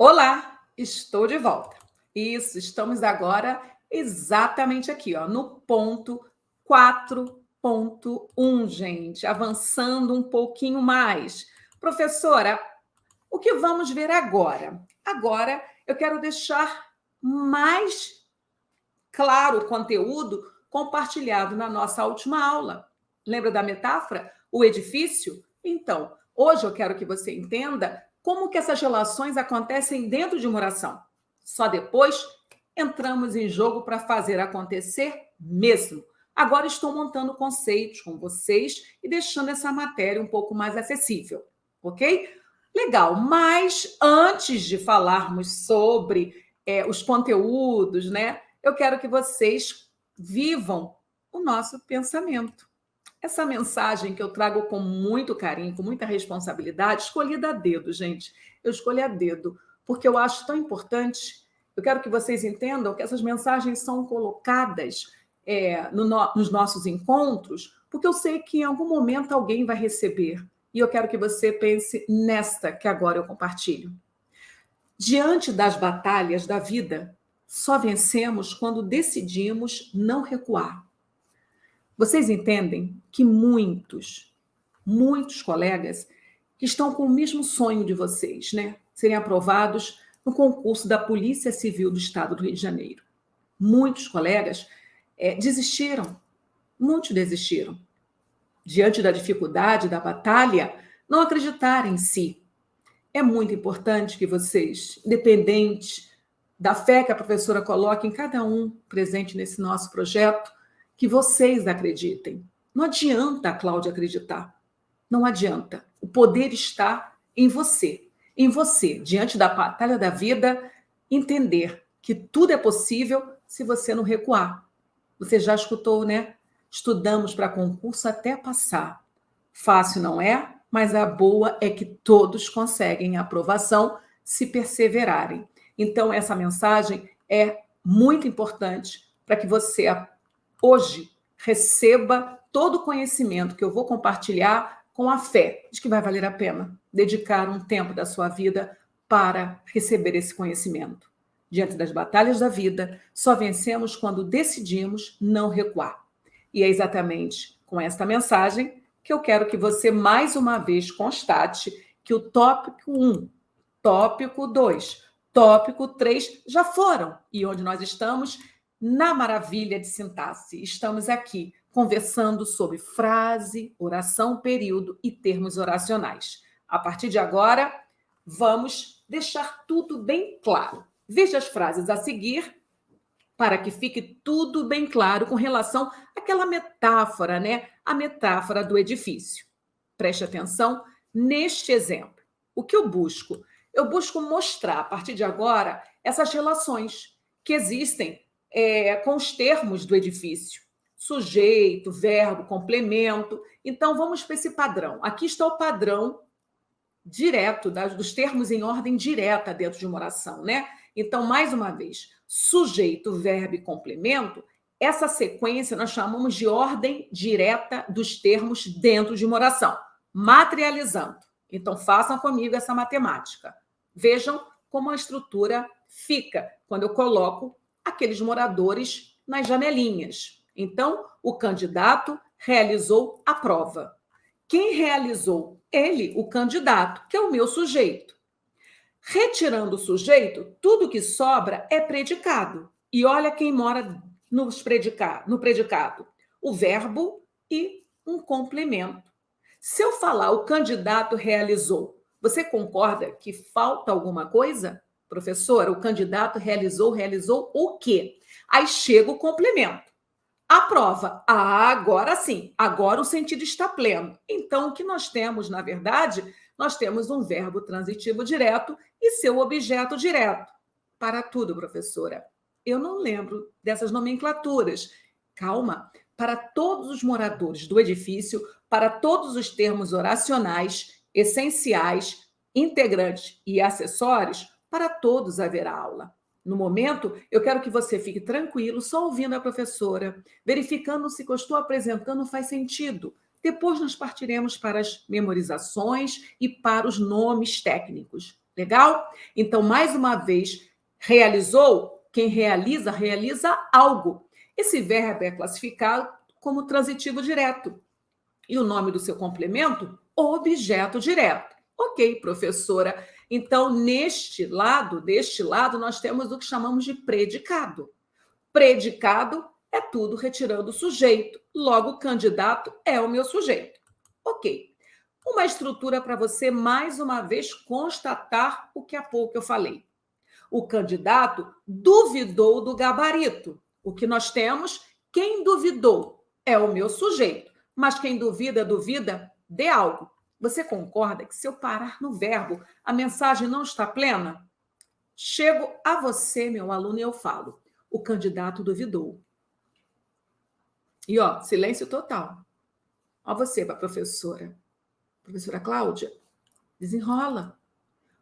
Olá, estou de volta. Isso, estamos agora exatamente aqui, ó, no ponto 4.1, gente, avançando um pouquinho mais. Professora, o que vamos ver agora? Agora eu quero deixar mais claro o conteúdo compartilhado na nossa última aula. Lembra da metáfora? O edifício? Então, hoje eu quero que você entenda como que essas relações acontecem dentro de uma oração. Só depois entramos em jogo para fazer acontecer mesmo. Agora estou montando conceitos com vocês e deixando essa matéria um pouco mais acessível, ok? Legal, mas antes de falarmos sobre os conteúdos, né? Eu quero que vocês vivam o nosso pensamento. Essa mensagem que eu trago com muito carinho, com muita responsabilidade, escolhida a dedo, gente. Eu escolhi a dedo, porque eu acho tão importante. Eu quero que vocês entendam que essas mensagens são colocadas nos nossos encontros, porque eu sei que em algum momento alguém vai receber. E eu quero que você pense nesta que agora eu compartilho. Diante das batalhas da vida, só vencemos quando decidimos não recuar. Vocês entendem que muitos colegas que estão com o mesmo sonho de vocês, né? Serem aprovados no concurso da Polícia Civil do Estado do Rio de Janeiro. Muitos colegas desistiram, muitos desistiram. Diante da dificuldade, da batalha, não acreditaram em si. É muito importante que vocês, independente da fé que a professora coloca em cada um presente nesse nosso projeto, que vocês acreditem. Não adianta a Cláudia acreditar. Não adianta. O poder está em você. Em você, diante da batalha da vida, entender que tudo é possível se você não recuar. Você já escutou, né? Estudamos para concurso até passar. Fácil não é, mas a boa é que todos conseguem a aprovação se perseverarem. Então, essa mensagem é muito importante para que você hoje receba todo o conhecimento que eu vou compartilhar com a fé de que vai valer a pena dedicar um tempo da sua vida para receber esse conhecimento. Diante das batalhas da vida, só vencemos quando decidimos não recuar. E é exatamente com esta mensagem que eu quero que você mais uma vez constate que o tópico 1, tópico 2, tópico 3 já foram. E onde nós estamos? Na maravilha de sintaxe. Estamos aqui conversando sobre frase, oração, período e termos oracionais. A partir de agora, vamos deixar tudo bem claro. Veja as frases a seguir para que fique tudo bem claro com relação àquela metáfora, né? A metáfora do edifício. Preste atenção neste exemplo. O que eu busco? Eu busco mostrar, a partir de agora, essas relações que existem com os termos do edifício. Sujeito, verbo, complemento. Então, vamos para esse padrão. Aqui está o padrão direto, dos termos em ordem direta dentro de uma oração, né? Então, mais uma vez, sujeito, verbo e complemento, essa sequência nós chamamos de ordem direta dos termos dentro de uma oração, materializando. Então, façam comigo essa matemática. Vejam como a estrutura fica quando eu coloco aqueles moradores nas janelinhas. Então, o candidato realizou a prova. Quem realizou? Ele, o candidato, que é o meu sujeito. Retirando o sujeito, tudo que sobra é predicado. E olha quem mora no predicado: o verbo e um complemento. Se eu falar o candidato realizou, você concorda que falta alguma coisa? Professora, o candidato realizou o quê? Aí chega o complemento. A prova. Ah, agora sim, agora o sentido está pleno. Então, o que nós temos, na verdade, nós temos um verbo transitivo direto e seu objeto direto. Para tudo, professora. Eu não lembro dessas nomenclaturas. Calma. Para todos os moradores do edifício, para todos os termos oracionais, essenciais, integrantes e acessórios, para todos haverá aula. No momento, eu quero que você fique tranquilo, só ouvindo a professora, verificando se o que eu estou apresentando faz sentido. Depois nós partiremos para as memorizações e para os nomes técnicos. Legal? Então, mais uma vez, realizou, quem realiza, realiza algo. Esse verbo é classificado como transitivo direto. E o nome do seu complemento? Objeto direto. Ok, professora. Então, deste lado, nós temos o que chamamos de predicado. Predicado é tudo retirando o sujeito. Logo, o candidato é o meu sujeito. Ok. Uma estrutura para você, mais uma vez, constatar o que há pouco eu falei. O candidato duvidou do gabarito. O que nós temos? Quem duvidou é o meu sujeito. Mas quem duvida, duvida de algo. Você concorda que se eu parar no verbo, a mensagem não está plena? Chego a você, meu aluno, e eu falo: o candidato duvidou. E, ó, silêncio total. Ó você para a professora. Professora Cláudia, desenrola.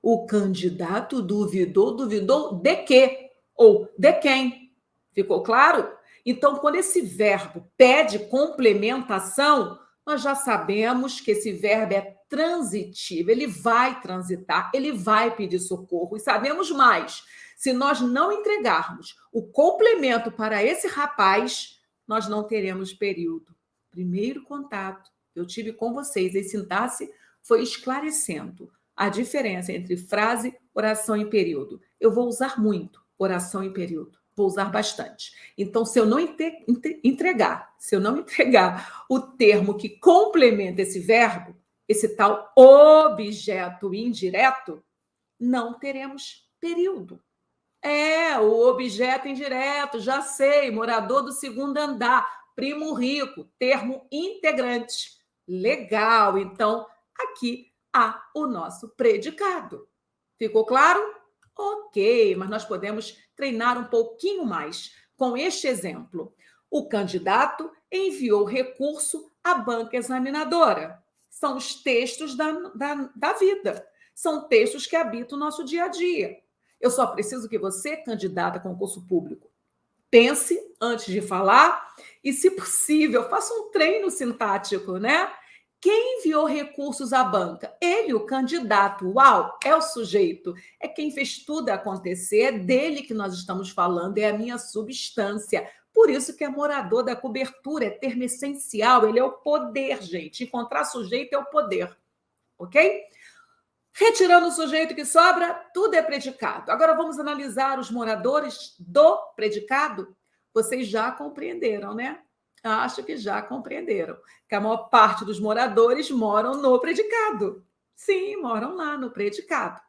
O candidato duvidou, duvidou de quê? Ou de quem? Ficou claro? Então, quando esse verbo pede complementação, nós já sabemos que esse verbo é transitivo, ele vai transitar, ele vai pedir socorro. E sabemos mais, se nós não entregarmos o complemento para esse rapaz, nós não teremos período. Primeiro contato que eu tive com vocês em sintaxe foi esclarecendo a diferença entre frase, oração e período. Eu vou usar muito oração e período. Vou usar bastante. Então, se eu não entregar o termo que complementa esse verbo, esse tal objeto indireto, não teremos período. O objeto indireto, já sei, morador do segundo andar, primo rico, termo integrante. Legal, então, aqui há o nosso predicado. Ficou claro? Ok, mas nós podemos treinar um pouquinho mais com este exemplo. O candidato enviou recurso à banca examinadora. São os textos da vida. São textos que habitam o nosso dia a dia. Eu só preciso que você, candidata a concurso público, pense antes de falar e, se possível, faça um treino sintático, né? Quem enviou recursos à banca? Ele, o candidato. Uau, é o sujeito. É quem fez tudo acontecer, é dele que nós estamos falando, é a minha substância. Por isso que é morador da cobertura, é termo essencial, ele é o poder, gente. Encontrar sujeito é o poder, ok? Retirando o sujeito que sobra, tudo é predicado. Agora vamos analisar os moradores do predicado. Vocês já compreenderam, né? Acho que já compreenderam que a maior parte dos moradores moram no predicado. Sim, moram lá no predicado.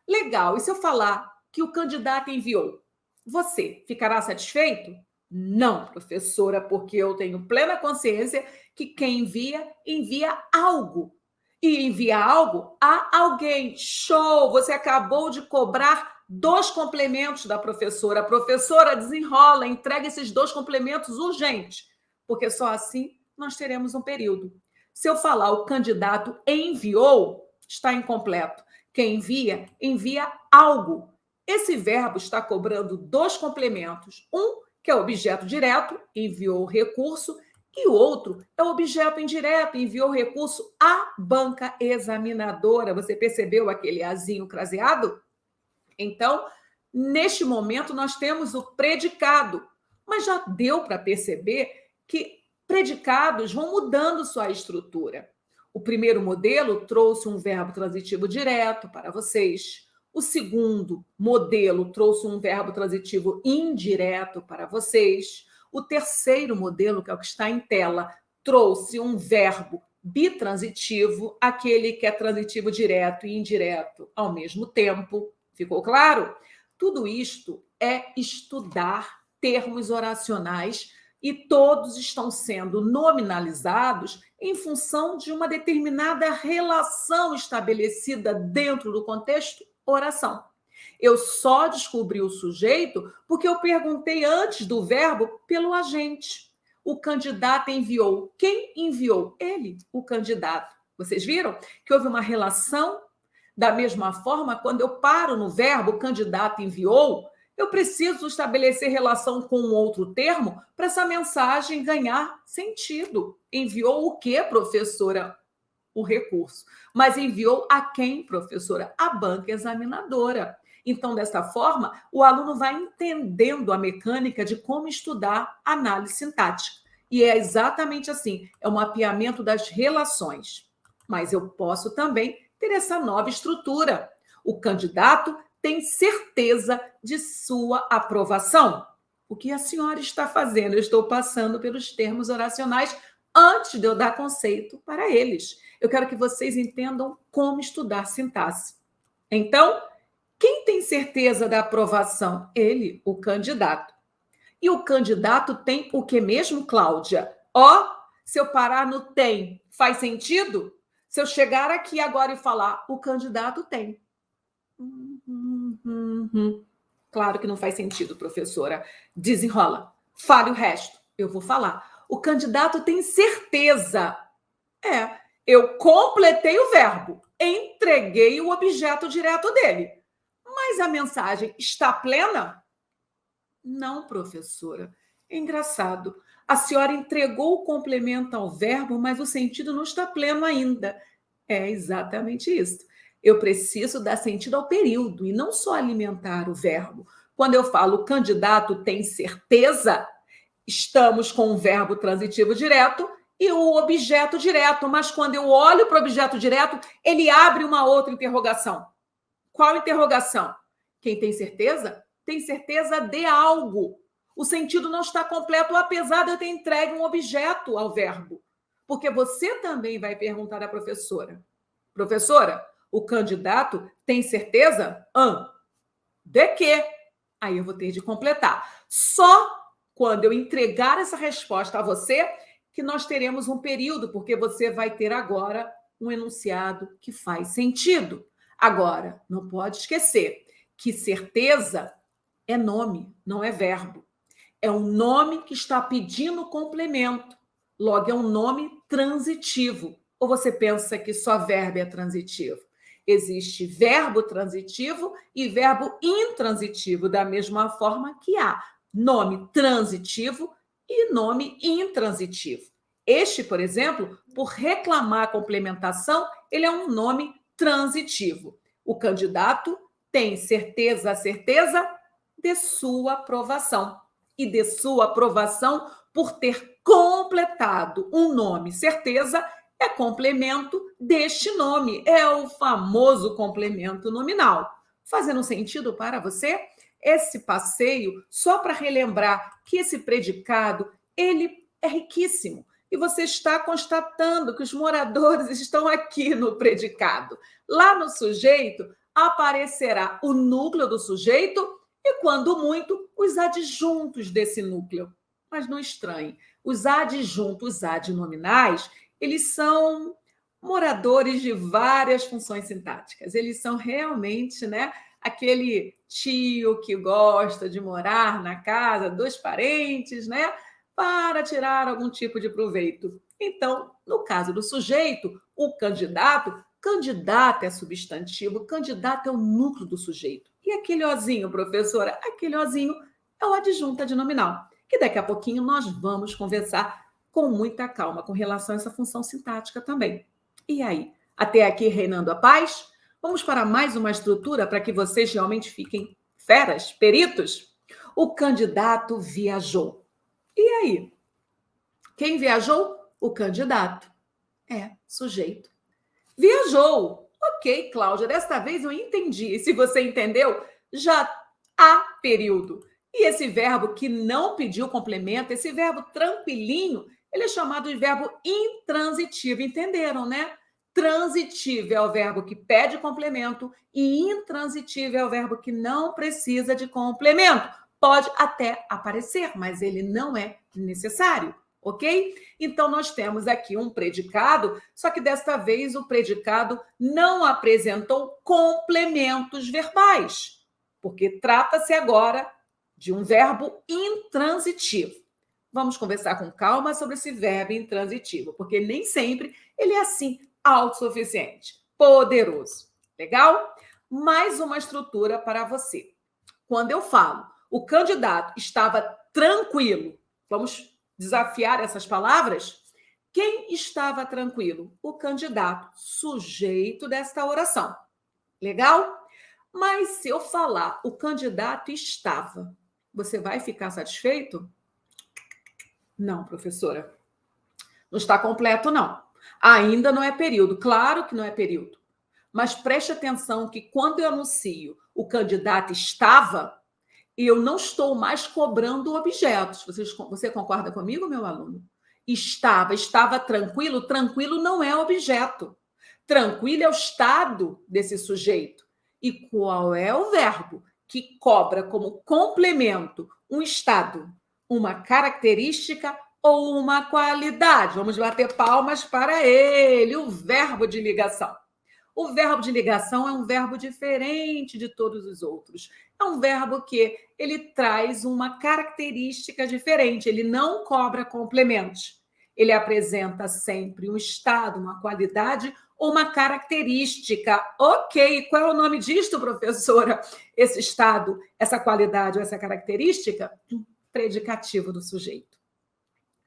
Legal. E se eu falar que o candidato enviou, você ficará satisfeito? Não, professora, porque eu tenho plena consciência que quem envia, envia algo. E envia algo a alguém. Show! Você acabou de cobrar 2 complementos da professora. A professora desenrola, entrega esses 2 complementos urgentes, porque só assim nós teremos um período. Se eu falar o candidato enviou, está incompleto. Quem envia, envia algo. Esse verbo está cobrando 2 complementos. Um, que é objeto direto, enviou o recurso, e o outro é objeto indireto, enviou recurso à banca examinadora. Você percebeu aquele azinho craseado? Então, neste momento, nós temos o predicado. Mas já deu para perceber que predicados vão mudando sua estrutura. O primeiro modelo trouxe um verbo transitivo direto para vocês. O segundo modelo trouxe um verbo transitivo indireto para vocês. O terceiro modelo, que é o que está em tela, trouxe um verbo bitransitivo, aquele que é transitivo direto e indireto ao mesmo tempo. Ficou claro? Tudo isto é estudar termos oracionais e todos estão sendo nominalizados em função de uma determinada relação estabelecida dentro do contexto oração. Eu só descobri o sujeito porque eu perguntei antes do verbo pelo agente. O candidato enviou. Quem enviou? Ele, o candidato. Vocês viram que houve uma relação? Da mesma forma, quando eu paro no verbo, o candidato enviou, eu preciso estabelecer relação com um outro termo para essa mensagem ganhar sentido. Enviou o quê, professora? o recurso, mas enviou a quem, professora? A banca examinadora. Então, dessa forma, o aluno vai entendendo a mecânica de como estudar análise sintática. E é exatamente assim, é um mapeamento das relações. Mas eu posso também ter essa nova estrutura. O candidato tem certeza de sua aprovação. O que a senhora está fazendo? Eu estou passando pelos termos oracionais antes de eu dar conceito para eles. Eu quero que vocês entendam como estudar sintaxe. Então, quem tem certeza da aprovação? Ele, o candidato. E o candidato tem o que mesmo, Cláudia? Ó, se eu parar no tem, faz sentido? Se eu chegar aqui agora e falar, o candidato tem. Claro que não faz sentido, professora. Desenrola. Fale o resto. Eu vou falar. O candidato tem certeza. Eu completei o verbo, entreguei o objeto direto dele. Mas a mensagem está plena? Não, professora. É engraçado. A senhora entregou o complemento ao verbo, mas o sentido não está pleno ainda. É exatamente isso. Eu preciso dar sentido ao período e não só alimentar o verbo. Quando eu falo o candidato tem certeza, estamos com o verbo transitivo direto e o objeto direto, mas quando eu olho para o objeto direto, ele abre uma outra interrogação. Qual interrogação? Quem tem certeza? Tem certeza de algo. O sentido não está completo, apesar de eu ter entregue um objeto ao verbo. Porque você também vai perguntar à professora. Professora, o candidato tem certeza? De quê? Aí eu vou ter de completar. Só quando eu entregar essa resposta a você que nós teremos um período, porque você vai ter agora um enunciado que faz sentido. Agora, não pode esquecer que certeza é nome, não é verbo. É um nome que está pedindo complemento. Logo, é um nome transitivo. Ou você pensa que só verbo é transitivo? Existe verbo transitivo e verbo intransitivo, da mesma forma que há nome transitivo e nome intransitivo. Este, por exemplo, por reclamar a complementação, ele é um nome transitivo. O candidato tem certeza de sua aprovação. E de sua aprovação por ter completado um nome. Certeza é complemento deste nome. É o famoso complemento nominal. Fazendo sentido para você? Esse passeio, só para relembrar que esse predicado, ele é riquíssimo. E você está constatando que os moradores estão aqui no predicado. Lá no sujeito, aparecerá o núcleo do sujeito e, quando muito, os adjuntos desse núcleo. Mas não estranhe, os adjuntos adnominais, eles são moradores de várias funções sintáticas. Eles são realmente, aquele tio que gosta de morar na casa dos parentes, para tirar algum tipo de proveito. Então, no caso do sujeito, o candidato é substantivo, candidato é o núcleo do sujeito. E aquele ozinho, professora? Aquele ozinho é o adjunto adnominal, que daqui a pouquinho nós vamos conversar com muita calma com relação a essa função sintática também. E aí, até aqui reinando a paz? Vamos para mais uma estrutura para que vocês realmente fiquem feras, peritos? O candidato viajou. E aí? Quem viajou? O candidato. Sujeito. Viajou. Ok, Cláudia, desta vez eu entendi. E se você entendeu, já há período. E esse verbo que não pediu complemento, esse verbo tranquilinho, ele é chamado de verbo intransitivo. Entenderam, né? Transitivo é o verbo que pede complemento e intransitivo é o verbo que não precisa de complemento. Pode até aparecer, mas ele não é necessário. Ok? Então, nós temos aqui um predicado, só que desta vez o predicado não apresentou complementos verbais, porque trata-se agora de um verbo intransitivo. Vamos conversar com calma sobre esse verbo intransitivo, porque nem sempre ele é assim, autossuficiente, poderoso. Legal? Mais uma estrutura para você. Quando eu falo, o candidato estava tranquilo, vamos desafiar essas palavras? O Quem estava tranquilo? O candidato, sujeito desta oração. Legal? Mas se eu falar o candidato estava, você vai ficar satisfeito? Não, professora. Não está completo, não. Ainda não é período. Claro que não é período. Mas preste atenção que quando eu anuncio o candidato estava, eu não estou mais cobrando objetos. Você concorda comigo, meu aluno? Estava tranquilo. Tranquilo não é objeto. Tranquilo é o estado desse sujeito. E qual é o verbo que cobra como complemento um estado, uma característica ou uma qualidade? Vamos bater palmas para ele, o verbo de ligação. O verbo de ligação é um verbo diferente de todos os outros. É um verbo que ele traz uma característica diferente, ele não cobra complementos. Ele apresenta sempre um estado, uma qualidade ou uma característica. Ok, qual é o nome disto, professora? Esse estado, essa qualidade ou essa característica? Predicativo do sujeito.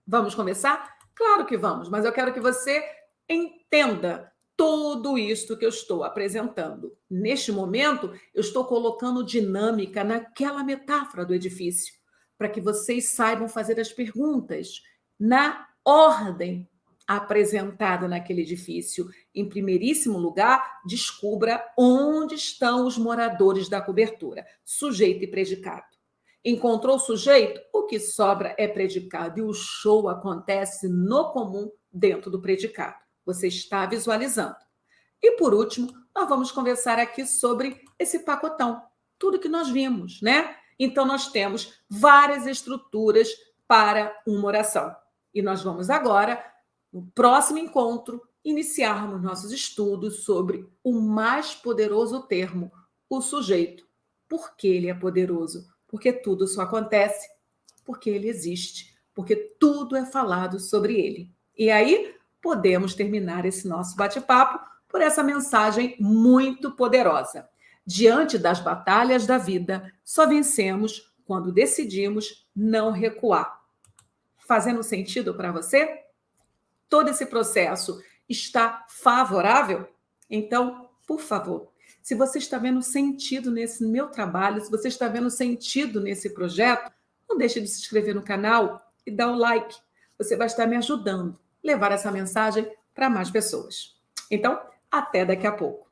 Vamos começar? Claro que vamos, mas eu quero que você entenda tudo isso que eu estou apresentando. Neste momento, eu estou colocando dinâmica naquela metáfora do edifício, para que vocês saibam fazer as perguntas na ordem apresentada naquele edifício. Em primeiríssimo lugar, descubra onde estão os moradores da cobertura, sujeito e predicado. Encontrou o sujeito? O que sobra é predicado e o show acontece no comum dentro do predicado. Você está visualizando. E, por último, nós vamos conversar aqui sobre esse pacotão, tudo que nós vimos, né? Então, nós temos várias estruturas para uma oração. E nós vamos agora, no próximo encontro, iniciarmos nossos estudos sobre o mais poderoso termo, o sujeito. Por que ele é poderoso? Porque tudo só acontece porque ele existe, porque tudo é falado sobre ele. E aí, podemos terminar esse nosso bate-papo por essa mensagem muito poderosa. Diante das batalhas da vida, só vencemos quando decidimos não recuar. Fazendo sentido para você? Todo esse processo está favorável? Então, por favor, se você está vendo sentido nesse meu trabalho, se você está vendo sentido nesse projeto, não deixe de se inscrever no canal e dar o like. Você vai estar me ajudando a levar essa mensagem para mais pessoas. Então, até daqui a pouco.